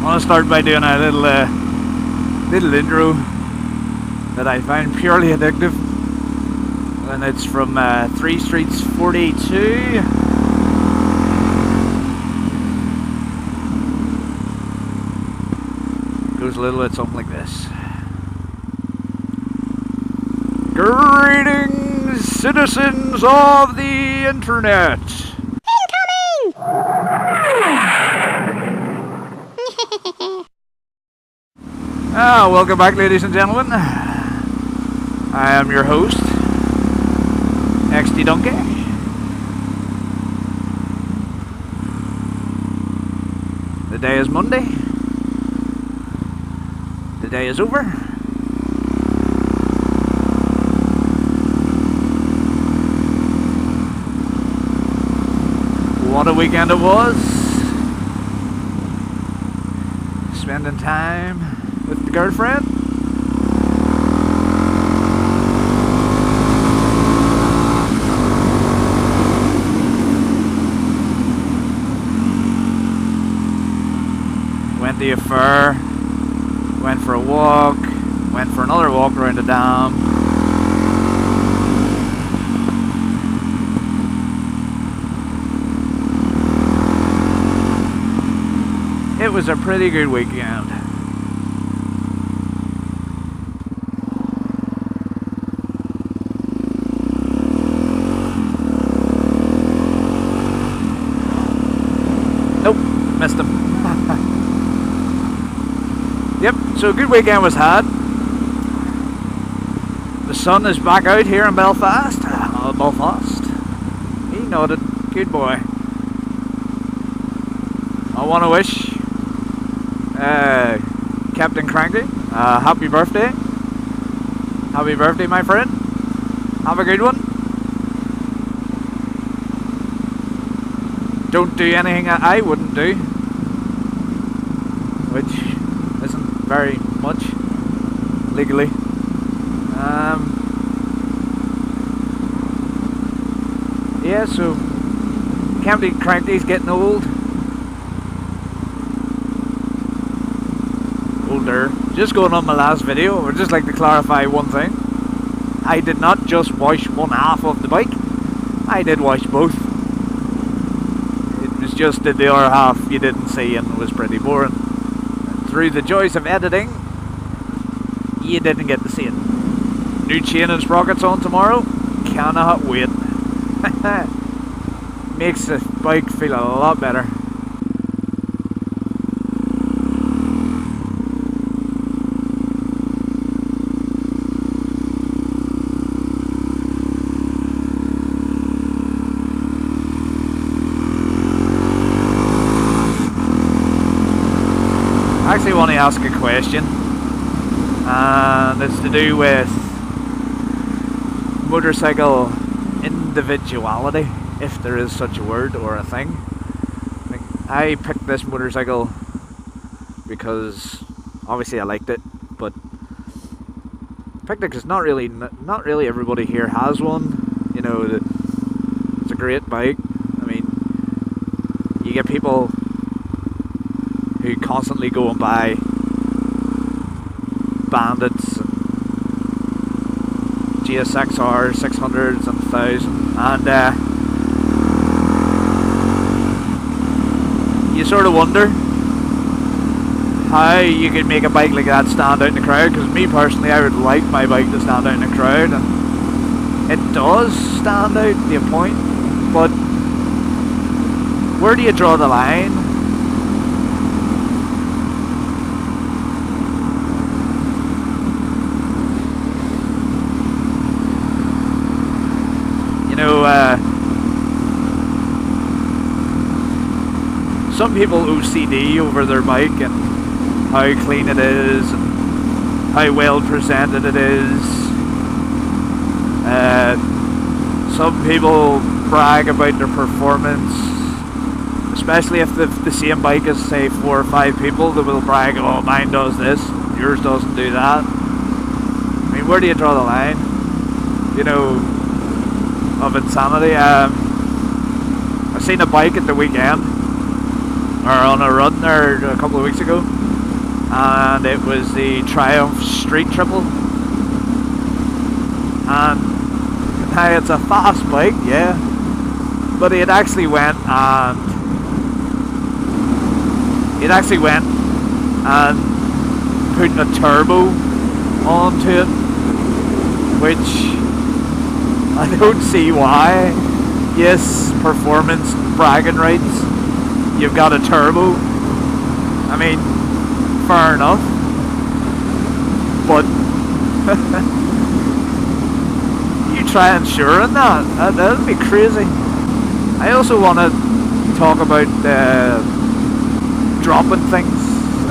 want to start by doing a little intro that I find purely addictive, and it's from 3 Streets 42. Goes a little bit something like this. Greetings, citizens of the internet. Welcome back, ladies and gentlemen. I am your host, XD Donkey. The day is Monday. The day is over. What a weekend it was. Spending time with the girlfriend. Went to a fair, went for a walk, went for another walk around the dam. It was a pretty good weekend. Nope, missed him. Yep, so a good weekend was had. The sun is back out here in Belfast. Belfast. He nodded. Good boy. I want to wish Captain Cranky happy birthday. Happy birthday, my friend. Have a good one. Don't do anything I wouldn't do, which isn't very much legally. Yeah, so Captain Cranky's getting old. Older. Just going on my last video, I would just like to clarify one thing. I did not just wash one half of the bike. I did wash both. It was just that the other half you didn't see and it was pretty boring. And through the joys of editing, you didn't get to see it. New chain and sprockets on tomorrow. Cannot wait. Makes the bike feel a lot better. I actually want to ask a question, and it's to do with motorcycle individuality, if there is such a word or a thing. Like, I picked this motorcycle because obviously I liked it, but picked it because not really everybody here has one. You know, it's a great bike. I mean, you get people who constantly go and buy Bandits and GSXR 600s and 1000s, and you sort of wonder how you could make a bike like that stand out in the crowd. Because me personally, I would like my bike to stand out in the crowd, and it does stand out to a point, but where do you draw the line? Some people OCD over their bike and how clean it is and how well presented it is. Some people brag about their performance, especially if the same bike is, say, 4 or 5 people. They will brag, oh, mine does this, yours doesn't do that. I mean, where do you draw the line, you know, of insanity? I seen a bike at the weekend, or on a run there a couple of weeks ago, and it was the Triumph Street Triple. And now it's a fast bike, yeah, but it actually went and put a turbo onto it, which I don't see why. Yes, performance bragging rights. You've got a turbo. I mean, fair enough. But you try insuring that. That'd be crazy. I also want to talk about dropping things.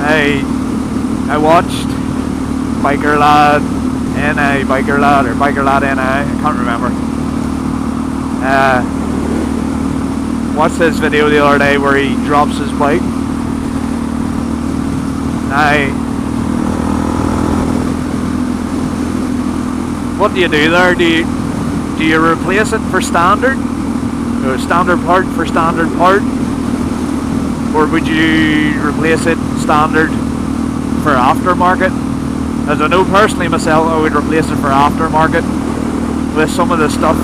I watched Biker Lad NI, Biker Lad or Biker Lad NI, I can't remember. Watched this video the other day where he drops his bike. What do you do there? Do you replace it for standard? Standard part for standard part? Or would you replace it standard for aftermarket? As I know personally myself, I would replace it for aftermarket with some of the stuff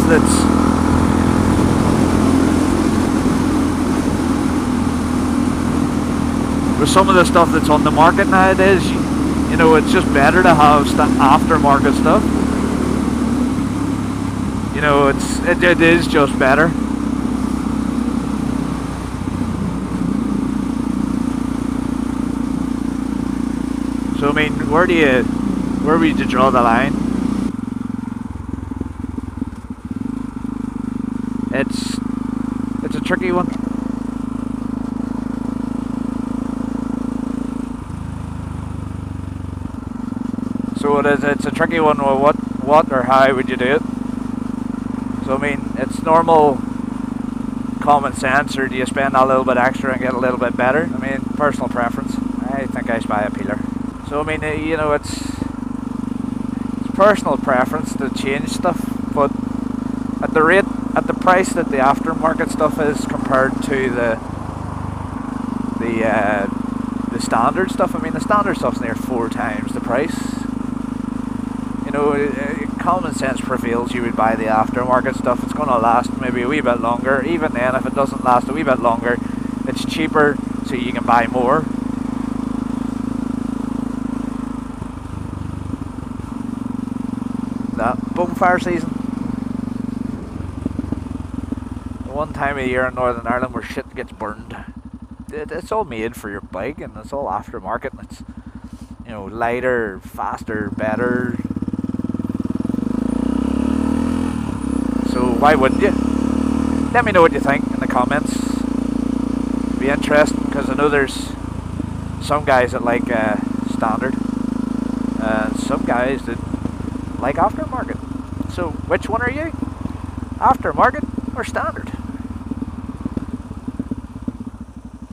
that's on the market nowadays. You know, it's just better to have aftermarket stuff. You know, it is just better. So I mean, where would you draw the line? It's a tricky one. So it's a tricky one. Well, what or how would you do it? So I mean, it's normal common sense, or do you spend a little bit extra and get a little bit better? I mean, personal preference. I think I buy a peeler. So I mean, you know, it's personal preference to change stuff, but at the price that the aftermarket stuff is compared to the standard stuff. I mean, the standard stuff's near 4 times the price. You know, common sense prevails. You would buy the aftermarket stuff. It's going to last maybe a wee bit longer. Even then, if it doesn't last a wee bit longer, it's cheaper, so you can buy more. That bonfire season, the one time of year in Northern Ireland where shit gets burned. It's all made for your bike, and it's all aftermarket, and it's, you know, lighter, faster, better. So why wouldn't you? Let me know what you think in the comments. It'd be interesting, because I know there's some guys that like standard, and some guys that like aftermarket. So which one are you? Aftermarket or standard?